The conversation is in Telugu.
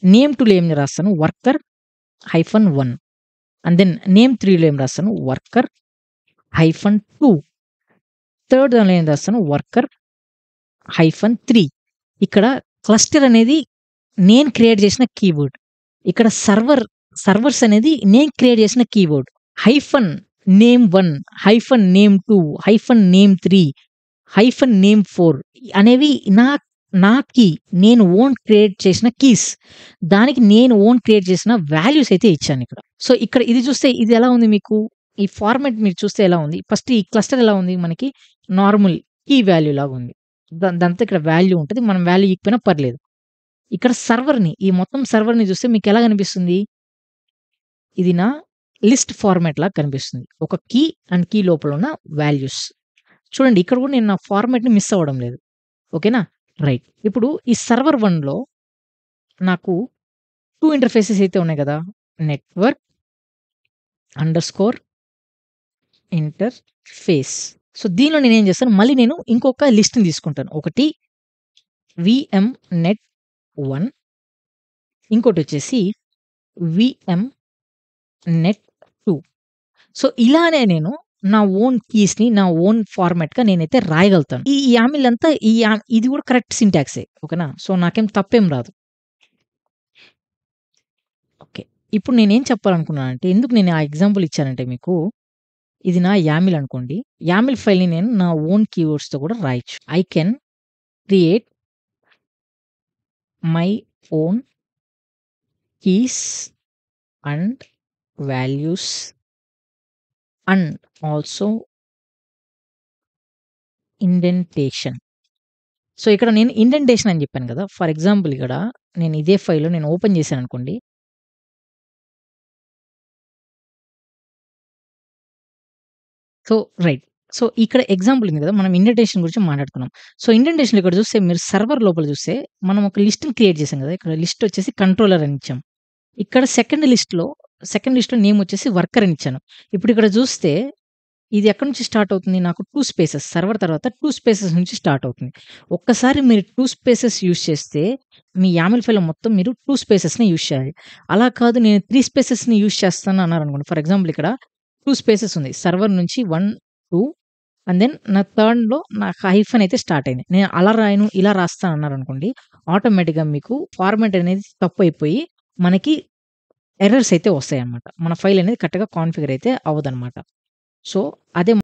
నేమ్ 2లో ఏం రాస్తాను వర్కర్ -1 అండ్ దెన్ నేమ్ 3లో ఏం రాస్తాను వర్కర్ -2 థర్డ్ దానిలో ఏం రాస్తాను వర్కర్ -3 ఇక్కడ క్లస్టర్ అనేది నేను క్రియేట్ చేసిన కీవర్డ్. ఇక్కడ సర్వర్స్ అనేది నేను క్రియేట్ చేసిన keyword. Hyphen name 1 hyphen name 2 hyphen name 3 hyphen name 4 అనేవి నా కీ నేను ఓన్ క్రియేట్ చేసిన కీస్. దానికి నేను ఓన్ క్రియేట్ చేసిన వాల్యూస్ అయితే ఇచ్చాను ఇక్కడ. సో, ఇక్కడ ఇది చూస్తే ఇది ఎలా ఉంది మీకు? ఈ ఫార్మాట్ మీరు చూస్తే ఎలా ఉంది? ఫస్ట్ ఈ క్లస్టర్ ఎలా ఉంది మనకి? నార్మల్ కీ వాల్యూ లాగా ఉంది. దాంతో ఇక్కడ వాల్యూ ఉంటది. మనం వాల్యూ ఇయ్యకపోయినా పర్లేదు. ఇక్కడ ఈ మొత్తం సర్వర్‌ని చూస్తే మీకెలా కనిపిస్తుంది? ఇది నా లిస్ట్ ఫార్మాట్ లాగా కనిపిస్తుంది. ఒక కీ అండ్ కీ లోపల ఉన్న వాల్యూస్. చూడండి ఇక్కడ కూడా నేను నా ఫార్మాట్‌ని మిస్ అవ్వడం లేదు. ఓకేనా? రైట్. ఇప్పుడు ఈ సర్వర్ 1లో నాకు 2 ఇంటర్‌ఫేసెస్ అయితే ఉన్నాయి కదా! Network _interface. సో, దీనిలో నేనేం చేస్తాను మళ్ళీ నేను ఇంకొక లిస్ట్‌ని తీసుకుంటాను. ఒకటి VMnet1 ఇంకోటొచ్చేసి VMnet2. సో, ఇలానే నేను నా ఓన్ కీస్‌ని నా ఓన్ ఫార్మాట్‌గా నేనైతే రాయగలుగుతాను. ఈ యామిల్ అంతా ఇది కూడా కరెక్ట్ సింటాక్సే. ఓకేనా? సో, నాకేం తప్పేం రాదు. ఓకే. ఇప్పుడు నేనేం చెప్పాలనుకున్నానంటే ఎందుకు నేను ఆ ఎగ్జాంపుల్ ఇచ్చానంటే మీకు ఇది నా యామిల్ అనుకోండి. యామిల్ ఫైల్‌ని నేను నా ఓన్ కీవర్డ్స్‌తో కూడా రాయొచ్చు. I can create my own keys and values and also indentation. So, ఇక్కడ నేను ఇండెంటేషన్ అని చెప్పాను కదా! ఫర్ ఎగ్జాంపుల్ ఇక్కడ నేను ఇదే ఫైల్‌లో నేను ఓపెన్ చేశాననుకోండి. So, right. సో, ఇక్కడ ఎగ్జాంపుల్ ఉంది కదా! మనం ఇండెంటేషన్ గురించి మాట్లాడుకున్నాం. సో, ఇండెంటేషన్‌లో ఇక్కడ చూస్తే మీరు సర్వర్ లోపల చూస్తే మనం ఒక లిస్ట్‌ని క్రియేట్ చేసాం కదా! ఇక్కడ లిస్ట్ వచ్చేసి కంట్రోలర్ అని ఇచ్చాం. ఇక్కడ సెకండ్ లిస్ట్‌లో నేమ్ వచ్చేసి వర్కర్ అని ఇచ్చాను. ఇప్పుడు ఇక్కడ చూస్తే ఇది ఎక్కడి నుంచి స్టార్ట్ అవుతుంది? నాకు 2 స్పేసెస్ సర్వర్ తర్వాత 2 స్పేసెస్ నుంచి స్టార్ట్ అవుతుంది. ఒక్కసారి మీరు 2 స్పేసెస్ యూజ్ చేస్తే మీ యామిల్ ఫైల్‌లో మొత్తం మీరు 2 స్పేసెస్‌ని యూజ్ చేయాలి. అలా కాదు నేను 3 స్పేసెస్‌ని యూజ్ చేస్తాను అన్నారనుకోండి. ఫర్ ఎగ్జాంపుల్ ఇక్కడ 2 స్పేసెస్ ఉంది. సర్వర్ నుంచి 1, 2 అండ్ దెన్ నా థర్డ్‌లో నాకు హైఫన్ అయితే స్టార్ట్ అయింది. నేను అలా రాయను, ఇలా రాస్తాను అన్నారనుకోండి. ఆటోమేటిక్‌గా మీకు ఫార్మాట్ అనేది తప్పైపోయి మనకి ఎర్రర్స్ అయితే వస్తాయన్నమాట. మన ఫైల్ అనేది కరెక్ట్‌గా కాన్ఫిగర్ అయితే అవ్వదన్నమాట. సో, అదే